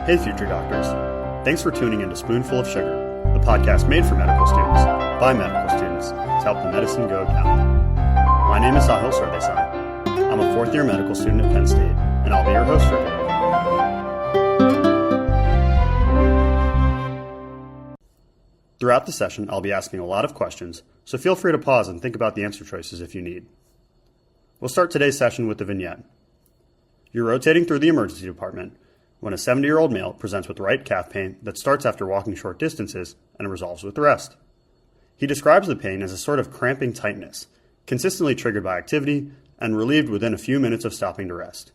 Hey, future doctors. Thanks for tuning in to Spoonful of Sugar, the podcast made for medical students, by medical students, to help the medicine go down. My name is Sahil Sardesai. I'm a fourth-year medical student at Penn State, and I'll be your host for today. Throughout the session, I'll be asking a lot of questions, so feel free to pause and think about the answer choices if you need. We'll start today's session with the vignette. You're rotating through the emergency department when a 70-year-old male presents with right calf pain that starts after walking short distances and resolves with rest. He describes the pain as a sort of cramping tightness, consistently triggered by activity and relieved within a few minutes of stopping to rest.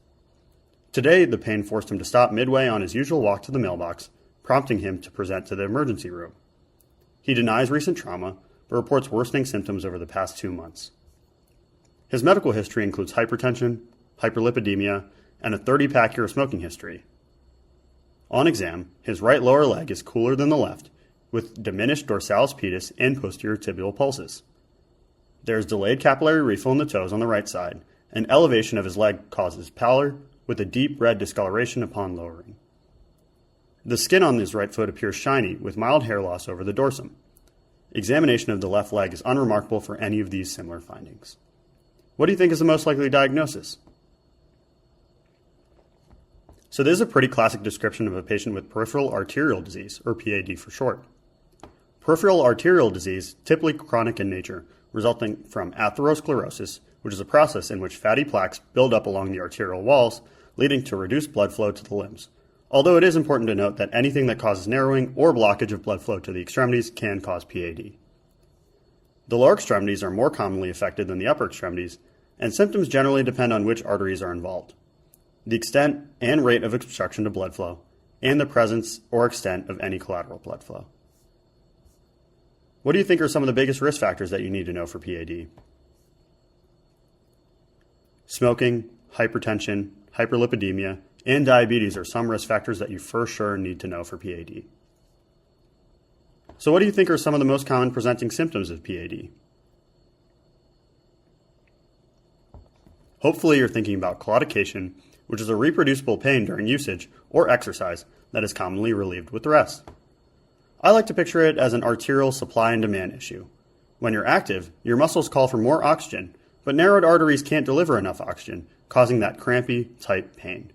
Today, the pain forced him to stop midway on his usual walk to the mailbox, prompting him to present to the emergency room. He denies recent trauma, but reports worsening symptoms over the past 2 months. His medical history includes hypertension, hyperlipidemia, and a 30-pack year of smoking history. On exam, his right lower leg is cooler than the left, with diminished dorsalis pedis and posterior tibial pulses. There is delayed capillary refill in the toes on the right side, and elevation of his leg causes pallor with a deep red discoloration upon lowering. The skin on his right foot appears shiny, with mild hair loss over the dorsum. Examination of the left leg is unremarkable for any of these similar findings. What do you think is the most likely diagnosis? So this is a pretty classic description of a patient with peripheral arterial disease, or PAD for short. Peripheral arterial disease, typically chronic in nature, resulting from atherosclerosis, which is a process in which fatty plaques build up along the arterial walls, leading to reduced blood flow to the limbs. Although it is important to note that anything that causes narrowing or blockage of blood flow to the extremities can cause PAD. The lower extremities are more commonly affected than the upper extremities, and symptoms generally depend on which arteries are involved, the extent and rate of obstruction to blood flow, and the presence or extent of any collateral blood flow. What do you think are some of the biggest risk factors that you need to know for PAD? Smoking, hypertension, hyperlipidemia, and diabetes are some risk factors that you for sure need to know for PAD. So what do you think are some of the most common presenting symptoms of PAD? Hopefully you're thinking about claudication, which is a reproducible pain during usage or exercise that is commonly relieved with rest. I like to picture it as an arterial supply and demand issue. When you're active, your muscles call for more oxygen, but narrowed arteries can't deliver enough oxygen, causing that crampy, tight pain.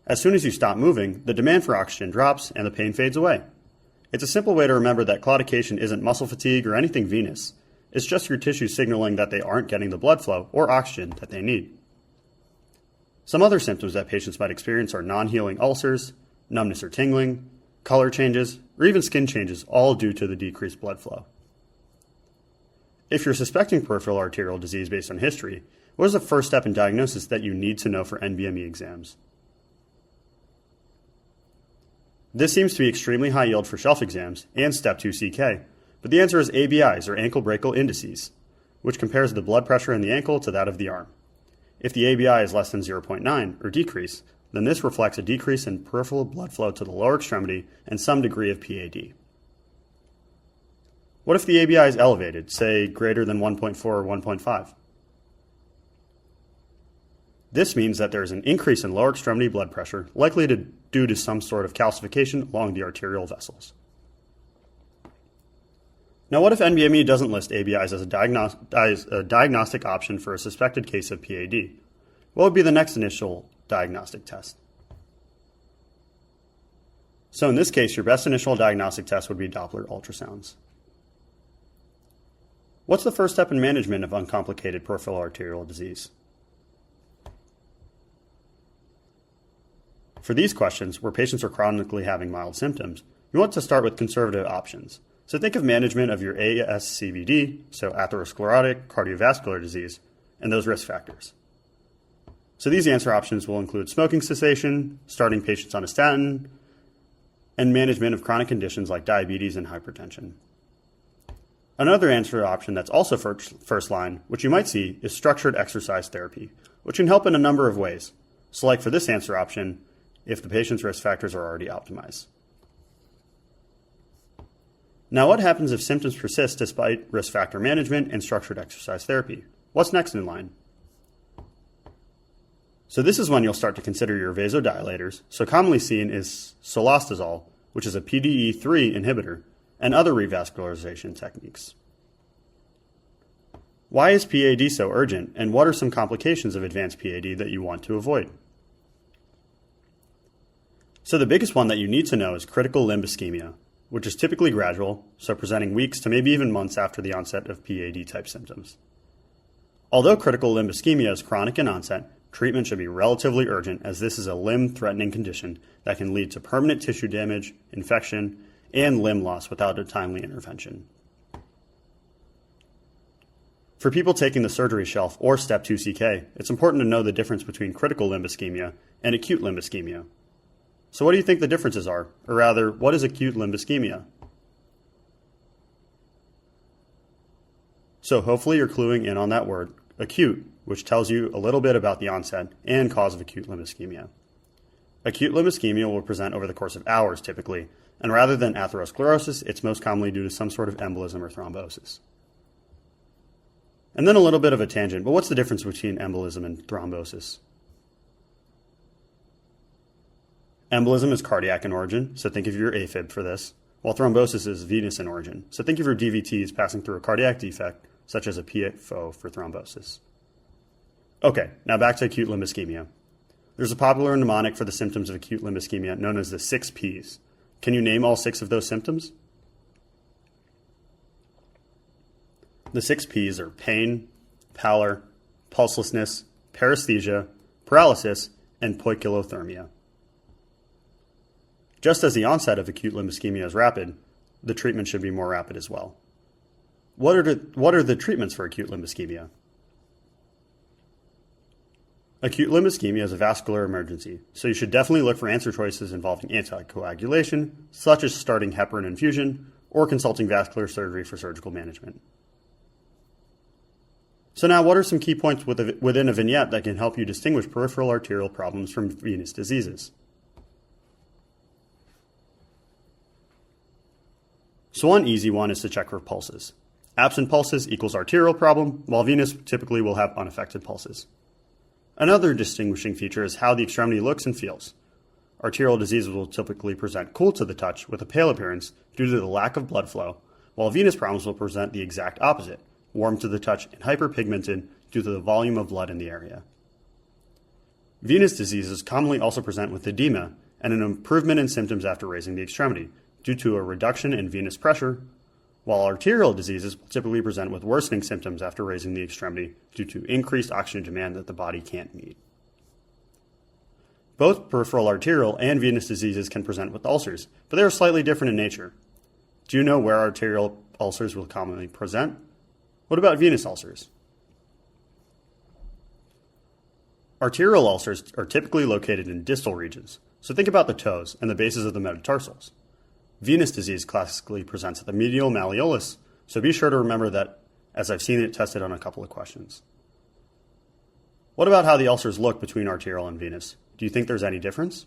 As soon as you stop moving, the demand for oxygen drops and the pain fades away. It's a simple way to remember that claudication isn't muscle fatigue or anything venous. It's just your tissues signaling that they aren't getting the blood flow or oxygen that they need. Some other symptoms that patients might experience are non-healing ulcers, numbness or tingling, color changes, or even skin changes, all due to the decreased blood flow. If you're suspecting peripheral arterial disease based on history, what is the first step in diagnosis that you need to know for NBME exams? This seems to be extremely high yield for shelf exams and Step 2 CK, but the answer is ABIs, or ankle brachial indices, which compares the blood pressure in the ankle to that of the arm. If the ABI is less than 0.9 or decrease, then this reflects a decrease in peripheral blood flow to the lower extremity and some degree of PAD. What if the ABI is elevated, say greater than 1.4 or 1.5? This means that there is an increase in lower extremity blood pressure, likely due to some sort of calcification along the arterial vessels. Now, what if NBME doesn't list ABIs as a diagnostic option for a suspected case of PAD? What would be the next initial diagnostic test? So in this case, your best initial diagnostic test would be Doppler ultrasounds. What's the first step in management of uncomplicated peripheral arterial disease? For these questions, where patients are chronically having mild symptoms, you want to start with conservative options. So think of management of your ASCVD, so atherosclerotic cardiovascular disease, and those risk factors. So these answer options will include smoking cessation, starting patients on a statin, and management of chronic conditions like diabetes and hypertension. Another answer option that's also first line, which you might see, is structured exercise therapy, which can help in a number of ways. Select for this answer option if the patient's risk factors are already optimized. Now, what happens if symptoms persist despite risk factor management and structured exercise therapy? What's next in line? So this is when you'll start to consider your vasodilators, so commonly seen is solostazole, which is a PDE3 inhibitor, and other revascularization techniques. Why is PAD so urgent, and what are some complications of advanced PAD that you want to avoid? So the biggest one that you need to know is critical limb ischemia, which is typically gradual, so presenting weeks to maybe even months after the onset of PAD-type symptoms. Although critical limb ischemia is chronic in onset, treatment should be relatively urgent, as this is a limb-threatening condition that can lead to permanent tissue damage, infection, and limb loss without a timely intervention. For people taking the surgery shelf or step 2 CK, it's important to know the difference between critical limb ischemia and acute limb ischemia. So what do you think the differences are? Or rather, what is acute limb ischemia? So hopefully you're cluing in on that word, acute, which tells you a little bit about the onset and cause of acute limb ischemia. Acute limb ischemia will present over the course of hours typically, and rather than atherosclerosis, it's most commonly due to some sort of embolism or thrombosis. And then a little bit of a tangent, but what's the difference between embolism and thrombosis? Embolism is cardiac in origin, so think of your AFib for this, while thrombosis is venous in origin, so think of your DVTs passing through a cardiac defect, such as a PFO for thrombosis. Okay, now back to acute limb ischemia. There's a popular mnemonic for the symptoms of acute limb ischemia known as the 6 Ps. Can you name all 6 of those symptoms? The 6 Ps are pain, pallor, pulselessness, paresthesia, paralysis, and poikilothermia. Just as the onset of acute limb ischemia is rapid, the treatment should be more rapid as well. What are the treatments for acute limb ischemia? Acute limb ischemia is a vascular emergency, so you should definitely look for answer choices involving anticoagulation, such as starting heparin infusion, or consulting vascular surgery for surgical management. So now, what are some key points within a vignette that can help you distinguish peripheral arterial problems from venous diseases? So one easy one is to check for pulses. Absent pulses equals arterial problem, while venous typically will have unaffected pulses. Another distinguishing feature is how the extremity looks and feels. Arterial diseases will typically present cool to the touch with a pale appearance due to the lack of blood flow, while venous problems will present the exact opposite, warm to the touch and hyperpigmented due to the volume of blood in the area. Venous diseases commonly also present with edema and an improvement in symptoms after raising the extremity due to a reduction in venous pressure, while arterial diseases will typically present with worsening symptoms after raising the extremity due to increased oxygen demand that the body can't meet. Both peripheral arterial and venous diseases can present with ulcers, but they are slightly different in nature. Do you know where arterial ulcers will commonly present? What about venous ulcers? Arterial ulcers are typically located in distal regions, so think about the toes and the bases of the metatarsals. Venous disease classically presents at the medial malleolus, so be sure to remember that, as I've seen it tested on a couple of questions. What about how the ulcers look between arterial and venous? Do you think there's any difference?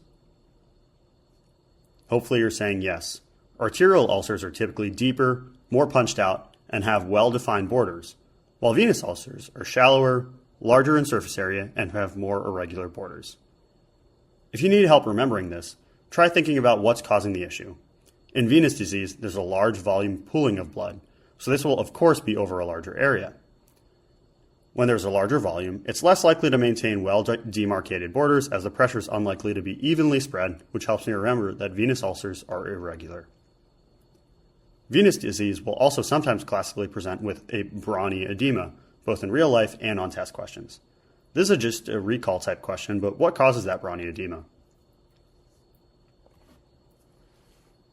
Hopefully you're saying yes. Arterial ulcers are typically deeper, more punched out, and have well-defined borders, while venous ulcers are shallower, larger in surface area, and have more irregular borders. If you need help remembering this, try thinking about what's causing the issue. In venous disease, there's a large volume pooling of blood, so this will of course be over a larger area. When there's a larger volume, it's less likely to maintain well-demarcated borders as the pressure is unlikely to be evenly spread, which helps me remember that venous ulcers are irregular. Venous disease will also sometimes classically present with a brawny edema, both in real life and on test questions. This is just a recall type question, but what causes that brawny edema?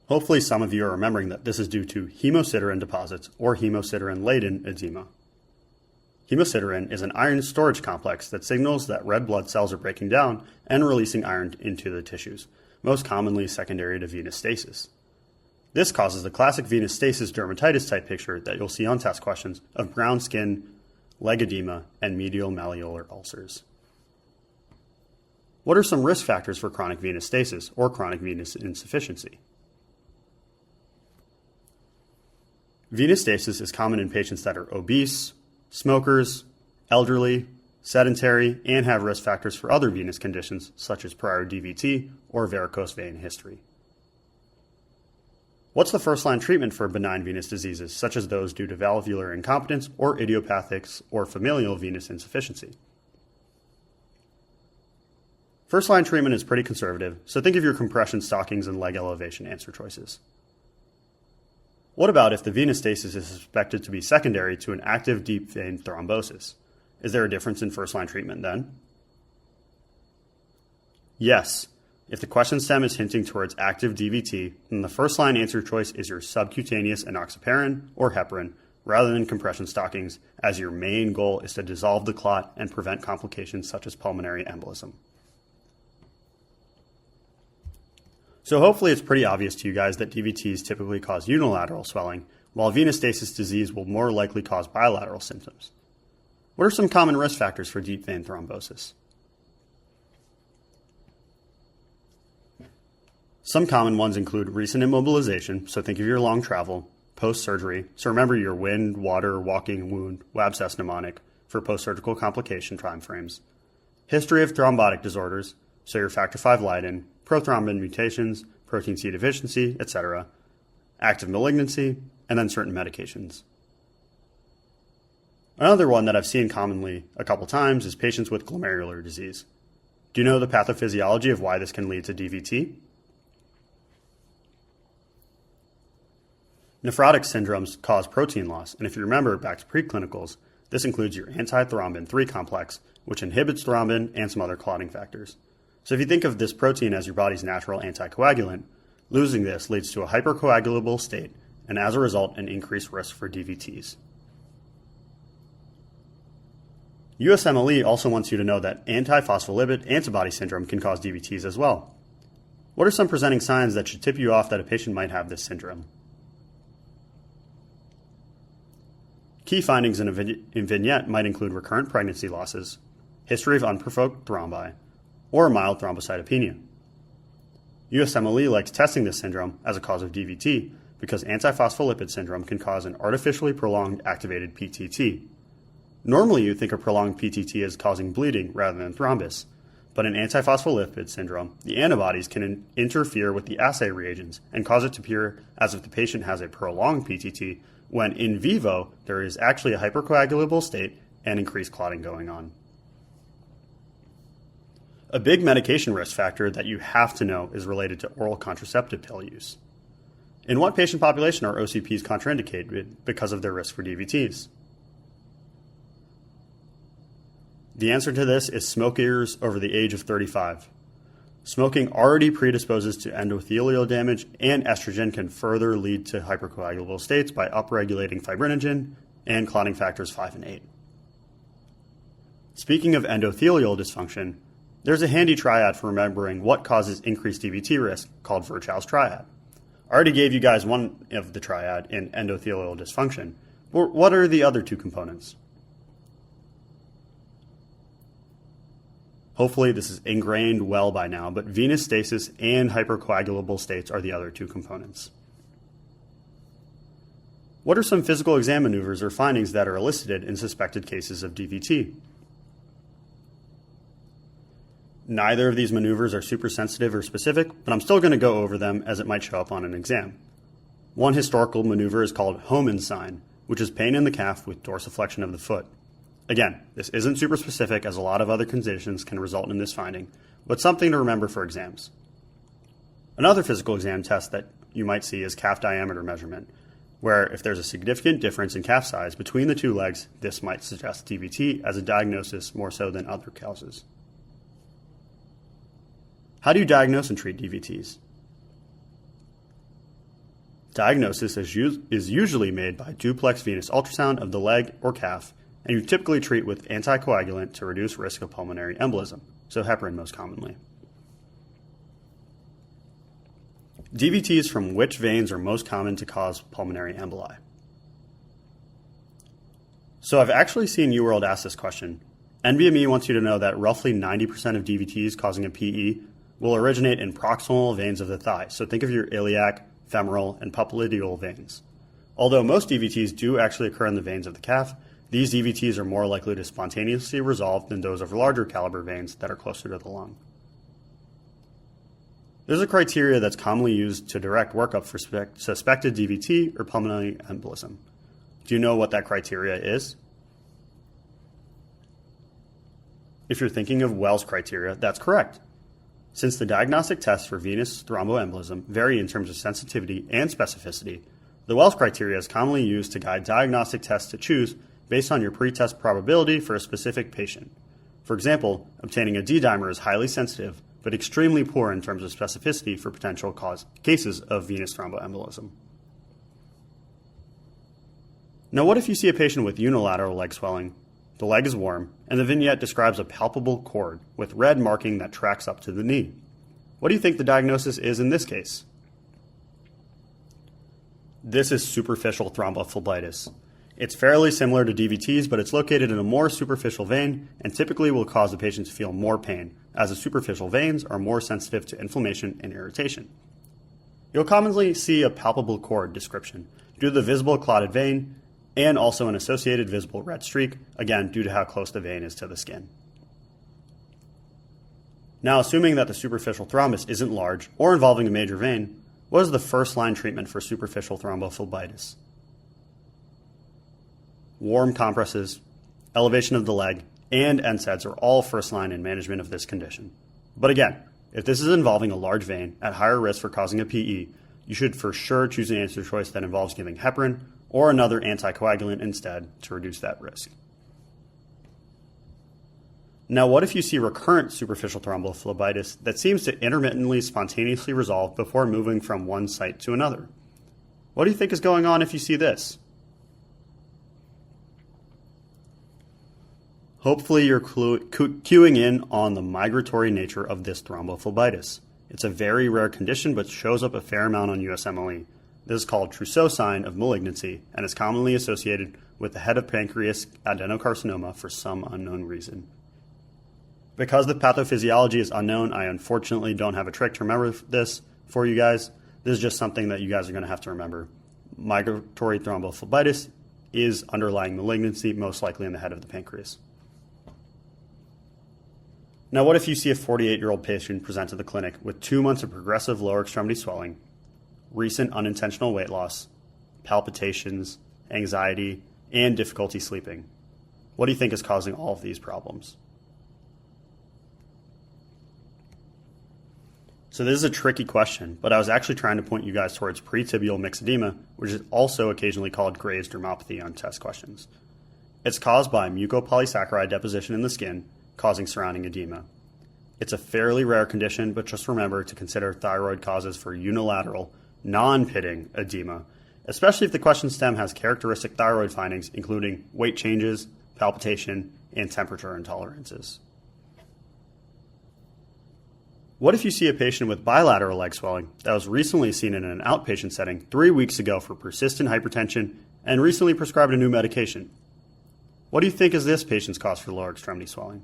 Hopefully some of you are remembering that this is due to hemosiderin deposits or hemosiderin-laden edema. Hemosiderin is an iron storage complex that signals that red blood cells are breaking down and releasing iron into the tissues, most commonly secondary to venous stasis. This causes the classic venous stasis dermatitis type picture that you'll see on test questions of brown skin, leg edema, and medial malleolar ulcers. What are some risk factors for chronic venous stasis or chronic venous insufficiency? Venous stasis is common in patients that are obese, smokers, elderly, sedentary, and have risk factors for other venous conditions such as prior DVT or varicose vein history. What's the first-line treatment for benign venous diseases such as those due to valvular incompetence or idiopathic or familial venous insufficiency? First-line treatment is pretty conservative, so think of your compression stockings and leg elevation answer choices. What about if the venous stasis is suspected to be secondary to an active deep vein thrombosis? Is there a difference in first-line treatment then? Yes. If the question stem is hinting towards active DVT, then the first-line answer choice is your subcutaneous enoxaparin or heparin rather than compression stockings, as your main goal is to dissolve the clot and prevent complications such as pulmonary embolism. So hopefully it's pretty obvious to you guys that DVTs typically cause unilateral swelling, while venous stasis disease will more likely cause bilateral symptoms. What are some common risk factors for deep vein thrombosis? Some common ones include recent immobilization, so think of your long travel, post-surgery, so remember your wind, water, walking, wound, abscess mnemonic for post-surgical complication timeframes, history of thrombotic disorders, so your factor V Leiden, prothrombin mutations, protein C deficiency, etc., active malignancy, and then certain medications. Another one that I've seen commonly a couple times is patients with glomerular disease. Do you know the pathophysiology of why this can lead to DVT? Nephrotic syndromes cause protein loss, and if you remember back to preclinicals, this includes your antithrombin 3 complex, which inhibits thrombin and some other clotting factors. So if you think of this protein as your body's natural anticoagulant, losing this leads to a hypercoagulable state, and as a result, an increased risk for DVTs. USMLE also wants you to know that antiphospholipid antibody syndrome can cause DVTs as well. What are some presenting signs that should tip you off that a patient might have this syndrome? Key findings in a vignette might include recurrent pregnancy losses, history of unprovoked thrombi, or mild thrombocytopenia. USMLE likes testing this syndrome as a cause of DVT because antiphospholipid syndrome can cause an artificially prolonged activated PTT. Normally, you think of prolonged PTT as causing bleeding rather than thrombus, but in antiphospholipid syndrome, the antibodies can interfere with the assay reagents and cause it to appear as if the patient has a prolonged PTT, when in vivo, there is actually a hypercoagulable state and increased clotting going on. A big medication risk factor that you have to know is related to oral contraceptive pill use. In what patient population are OCPs contraindicated because of their risk for DVTs? The answer to this is smokers over the age of 35. Smoking already predisposes to endothelial damage, and estrogen can further lead to hypercoagulable states by upregulating fibrinogen and clotting factors 5 and 8. Speaking of endothelial dysfunction, there's a handy triad for remembering what causes increased DVT risk called Virchow's triad. I already gave you guys one of the triad in endothelial dysfunction, but what are the other two components? Hopefully this is ingrained well by now, but venous stasis and hypercoagulable states are the other two components. What are some physical exam maneuvers or findings that are elicited in suspected cases of DVT? Neither of these maneuvers are super sensitive or specific, but I'm still going to go over them as it might show up on an exam. One historical maneuver is called Homan's sign, which is pain in the calf with dorsiflexion of the foot. Again, this isn't super specific as a lot of other conditions can result in this finding, but something to remember for exams. Another physical exam test that you might see is calf diameter measurement, where if there's a significant difference in calf size between the two legs, this might suggest DVT as a diagnosis more so than other causes. How do you diagnose and treat DVTs? Diagnosis is usually made by duplex venous ultrasound of the leg or calf, and you typically treat with anticoagulant to reduce risk of pulmonary embolism, so heparin most commonly. DVTs from which veins are most common to cause pulmonary emboli? So I've actually seen UWorld ask this question. NBME wants you to know that roughly 90% of DVTs causing a PE will originate in proximal veins of the thigh, so think of your iliac, femoral, and popliteal veins. Although most DVTs do actually occur in the veins of the calf, These DVTs are more likely to spontaneously resolve than those of larger caliber veins that are closer to the lung. There's a criteria that's commonly used to direct workup for suspected DVT or pulmonary embolism. Do you know what that criteria is? If you're thinking of Wells criteria, that's correct. Since the diagnostic tests for venous thromboembolism vary in terms of sensitivity and specificity, the Wells criteria is commonly used to guide diagnostic tests to choose based on your pretest probability for a specific patient. For example, obtaining a D-dimer is highly sensitive, but extremely poor in terms of specificity for potential cases of venous thromboembolism. Now, what if you see a patient with unilateral leg swelling? The leg is warm, and the vignette describes a palpable cord with red marking that tracks up to the knee. What do you think the diagnosis is in this case? This is superficial thrombophlebitis. It's fairly similar to DVTs, but it's located in a more superficial vein and typically will cause the patient to feel more pain, as the superficial veins are more sensitive to inflammation and irritation. You'll commonly see a palpable cord description due to the visible clotted vein and also an associated visible red streak, again due to how close the vein is to the skin. Now, assuming that the superficial thrombus isn't large or involving a major vein, what is the first-line treatment for superficial thrombophlebitis? Warm compresses, elevation of the leg, and NSAIDs are all first-line in management of this condition. But again, if this is involving a large vein at higher risk for causing a PE, you should for sure choose an answer choice that involves giving heparin or another anticoagulant instead to reduce that risk. Now, what if you see recurrent superficial thrombophlebitis that seems to intermittently spontaneously resolve before moving from one site to another? What do you think is going on if you see this? Hopefully you're cueing in on the migratory nature of this thrombophlebitis. It's a very rare condition but shows up a fair amount on USMLE. This is called Trousseau sign of malignancy and is commonly associated with the head of pancreas adenocarcinoma for some unknown reason. Because the pathophysiology is unknown, I unfortunately don't have a trick to remember this for you guys. This is just something that you guys are going to have to remember. Migratory thrombophlebitis is underlying malignancy, most likely in the head of the pancreas. Now, what if you see a 48-year-old patient present to the clinic with 2 months of progressive lower extremity swelling, recent unintentional weight loss, palpitations, anxiety, and difficulty sleeping? What do you think is causing all of these problems? So this is a tricky question, but I was actually trying to point you guys towards pretibial myxedema, which is also occasionally called Graves' dermopathy on test questions. It's caused by mucopolysaccharide deposition in the skin, causing surrounding edema. It's a fairly rare condition, but just remember to consider thyroid causes for unilateral, non-pitting edema, especially if the question stem has characteristic thyroid findings, including weight changes, palpitation, and temperature intolerances. What if you see a patient with bilateral leg swelling that was recently seen in an outpatient setting 3 weeks ago for persistent hypertension and recently prescribed a new medication? What do you think is this patient's cause for lower extremity swelling?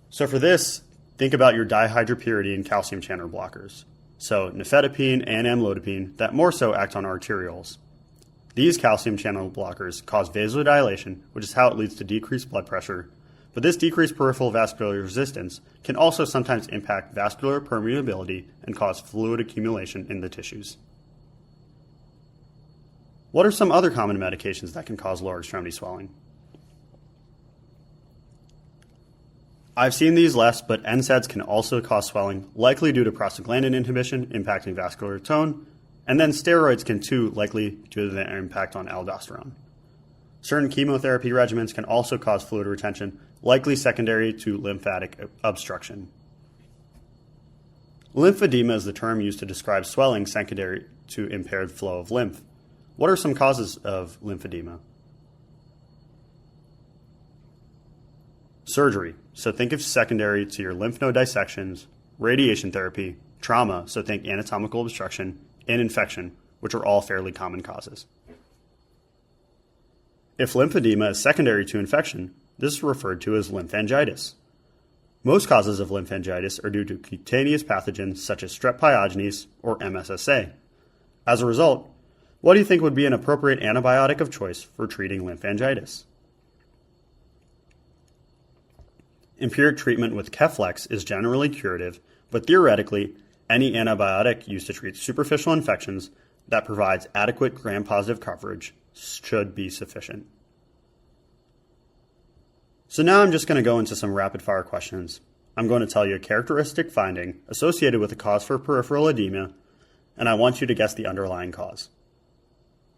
So for this, think about your dihydropyridine calcium channel blockers. So nifedipine and amlodipine that more so act on arterioles. These calcium channel blockers cause vasodilation, which is how it leads to decreased blood pressure. But this decreased peripheral vascular resistance can also sometimes impact vascular permeability and cause fluid accumulation in the tissues. What are some other common medications that can cause lower extremity swelling? I've seen these less, but NSAIDs can also cause swelling, likely due to prostaglandin inhibition impacting vascular tone, and then steroids can too, likely due to their impact on aldosterone. Certain chemotherapy regimens can also cause fluid retention, likely secondary to lymphatic obstruction. Lymphedema is the term used to describe swelling secondary to impaired flow of lymph. What are some causes of lymphedema? Surgery, so think of secondary to your lymph node dissections, radiation therapy, trauma, so think anatomical obstruction, and infection, which are all fairly common causes. If lymphedema is secondary to infection, this is referred to as lymphangitis. Most causes of lymphangitis are due to cutaneous pathogens such as strep pyogenes or MSSA. As a result, What do you think would be an appropriate antibiotic of choice for treating lymphangitis? Empiric treatment with Keflex is generally curative, but theoretically, any antibiotic used to treat superficial infections that provides adequate gram-positive coverage should be sufficient. So now I'm just going to go into some rapid-fire questions. I'm going to tell you a characteristic finding associated with a cause for peripheral edema, and I want you to guess the underlying cause.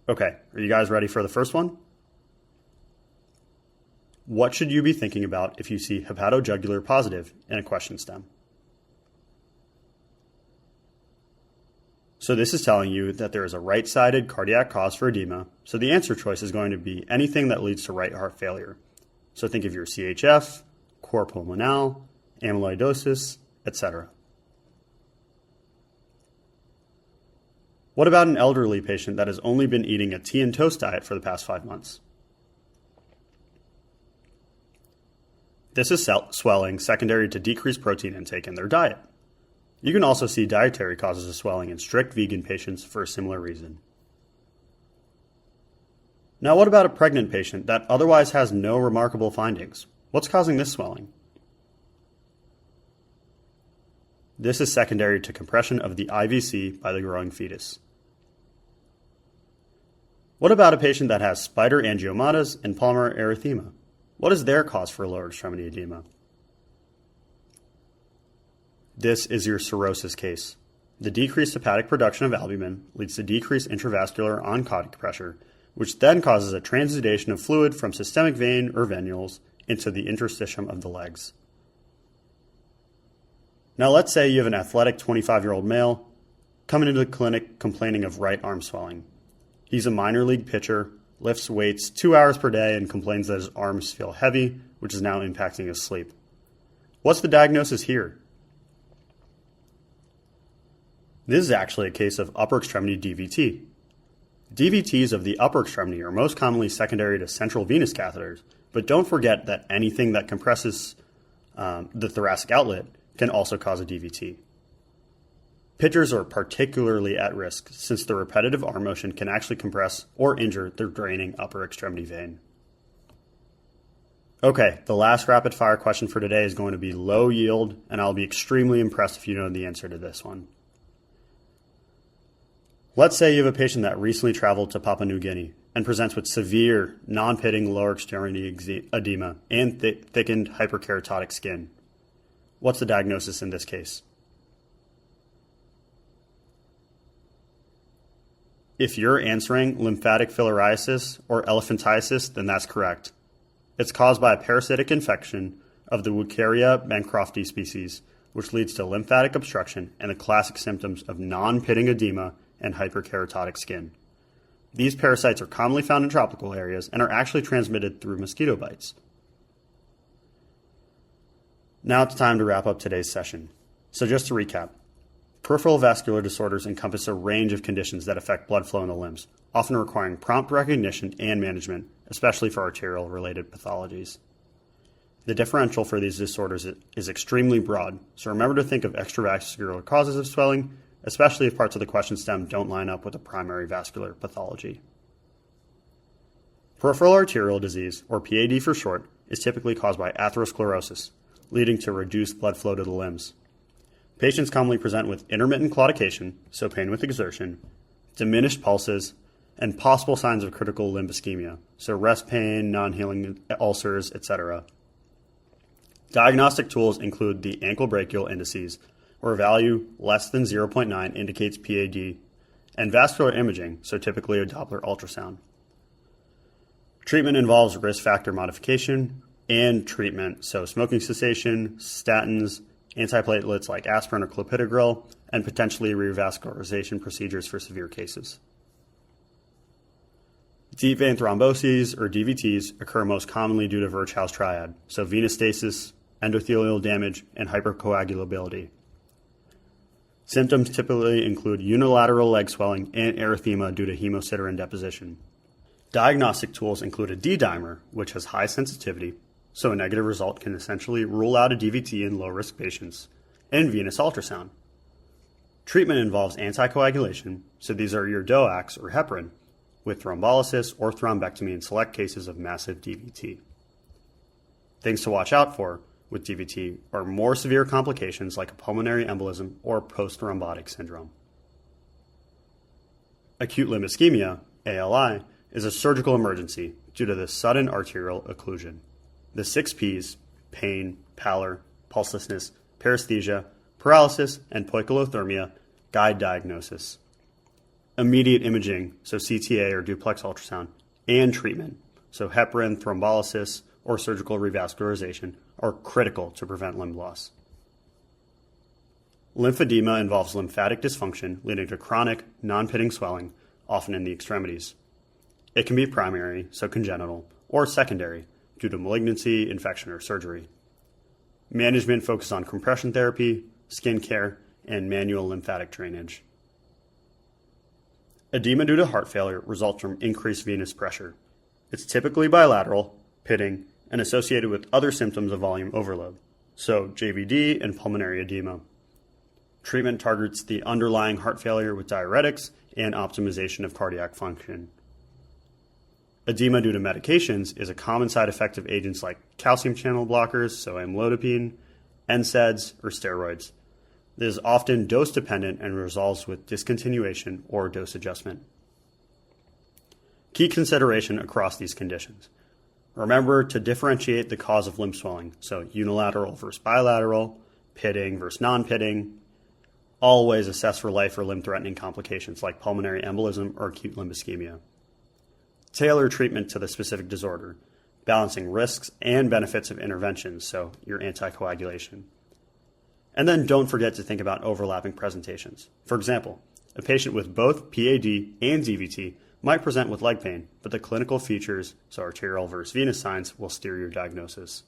Okay, are you guys ready for the first one? What should you be thinking about if you see hepatojugular positive in a question stem? So this is telling you that there is a right-sided cardiac cause for edema, so the answer choice is going to be anything that leads to right heart failure. So think of your CHF, cor pulmonale, amyloidosis, etc. What about an elderly patient that has only been eating a tea and toast diet for the past 5 months? This is swelling secondary to decreased protein intake in their diet. You can also see dietary causes of swelling in strict vegan patients for a similar reason. Now, what about a pregnant patient that otherwise has no remarkable findings? What's causing this swelling? This is secondary to compression of the IVC by the growing fetus. What about a patient that has spider angiomatas and palmar erythema? What is their cause for lower extremity edema? This is your cirrhosis case. The decreased hepatic production of albumin leads to decreased intravascular oncotic pressure, which then causes a transudation of fluid from systemic vein or venules into the interstitium of the legs. Now let's say you have an athletic 25-year-old male coming into the clinic complaining of right arm swelling. He's a minor league pitcher, lifts weights 2 hours per day, and complains that his arms feel heavy, which is now impacting his sleep. What's the diagnosis here? This is actually a case of upper extremity DVT. DVTs of the upper extremity are most commonly secondary to central venous catheters, but don't forget that anything that compresses the thoracic outlet can also cause a DVT. Pitchers are particularly at risk since the repetitive arm motion can actually compress or injure the draining upper extremity vein. Okay, the last rapid fire question for today is going to be low yield, and I'll be extremely impressed if you know the answer to this one. Let's say you have a patient that recently traveled to Papua New Guinea and presents with severe, non-pitting lower extremity edema and thickened hyperkeratotic skin. What's the diagnosis in this case? If you're answering lymphatic filariasis or elephantiasis, then that's correct. It's caused by a parasitic infection of the Wucheria bancrofti species, which leads to lymphatic obstruction and the classic symptoms of non-pitting edema and hyperkeratotic skin. These parasites are commonly found in tropical areas and are actually transmitted through mosquito bites. Now it's time to wrap up today's session. So just to recap, peripheral vascular disorders encompass a range of conditions that affect blood flow in the limbs, often requiring prompt recognition and management, especially for arterial-related pathologies. The differential for these disorders is extremely broad, so remember to think of extravascular causes of swelling, especially if parts of the question stem don't line up with a primary vascular pathology. Peripheral arterial disease, or PAD for short, is typically caused by atherosclerosis, leading to reduced blood flow to the limbs. Patients commonly present with intermittent claudication, so pain with exertion, diminished pulses, and possible signs of critical limb ischemia, so rest pain, non-healing ulcers, etc. Diagnostic tools include the ankle brachial indices, where a value less than 0.9 indicates PAD, and vascular imaging, so typically a Doppler ultrasound. Treatment involves risk factor modification and treatment, so smoking cessation, statins, antiplatelets like aspirin or clopidogrel, and potentially revascularization procedures for severe cases. Deep vein thromboses, or DVTs, occur most commonly due to Virchow's triad, so venous stasis, endothelial damage, and hypercoagulability. Symptoms typically include unilateral leg swelling and erythema due to hemosiderin deposition. Diagnostic tools include a D-dimer, which has high sensitivity, so a negative result can essentially rule out a DVT in low-risk patients, and venous ultrasound. Treatment involves anticoagulation, so these are your DOACs or heparin, with thrombolysis or thrombectomy in select cases of massive DVT. Things to watch out for with DVT are more severe complications like a pulmonary embolism or post-thrombotic syndrome. Acute limb ischemia, ALI, is a surgical emergency due to the sudden arterial occlusion. The 6 Ps, pain, pallor, pulselessness, paresthesia, paralysis, and poikilothermia, guide diagnosis. Immediate imaging, so CTA or duplex ultrasound, and treatment, so heparin, thrombolysis, or surgical revascularization, are critical to prevent limb loss. Lymphedema involves lymphatic dysfunction leading to chronic, non-pitting swelling, often in the extremities. It can be primary, so congenital, or secondary, due to malignancy, infection, or surgery. Management focuses on compression therapy, skin care, and manual lymphatic drainage. Edema due to heart failure results from increased venous pressure. It's typically bilateral, pitting, and associated with other symptoms of volume overload, so JVD and pulmonary edema. Treatment targets the underlying heart failure with diuretics and optimization of cardiac function. Edema due to medications is a common side effect of agents like calcium channel blockers, so amlodipine, NSAIDs, or steroids. This is often dose dependent and resolves with discontinuation or dose adjustment. Key consideration across these conditions. Remember to differentiate the cause of limb swelling, so unilateral versus bilateral, pitting versus non-pitting. Always assess for life or limb-threatening complications like pulmonary embolism or acute limb ischemia. Tailor treatment to the specific disorder, balancing risks and benefits of interventions, so your anticoagulation. And then don't forget to think about overlapping presentations. For example, a patient with both PAD and DVT might present with leg pain, but the clinical features, so arterial versus venous signs, will steer your diagnosis.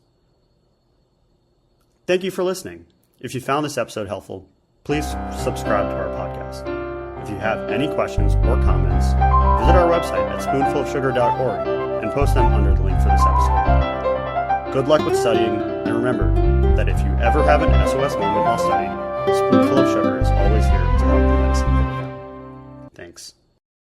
Thank you for listening. If you found this episode helpful, please subscribe to our podcast. If you have any questions or comments, visit our website at spoonfulofsugar.org and post them under the link for this episode. Good luck with studying, and remember that if you ever have an SOS moment while studying, a spoonful of sugar is always here to help the medicine go. Thanks.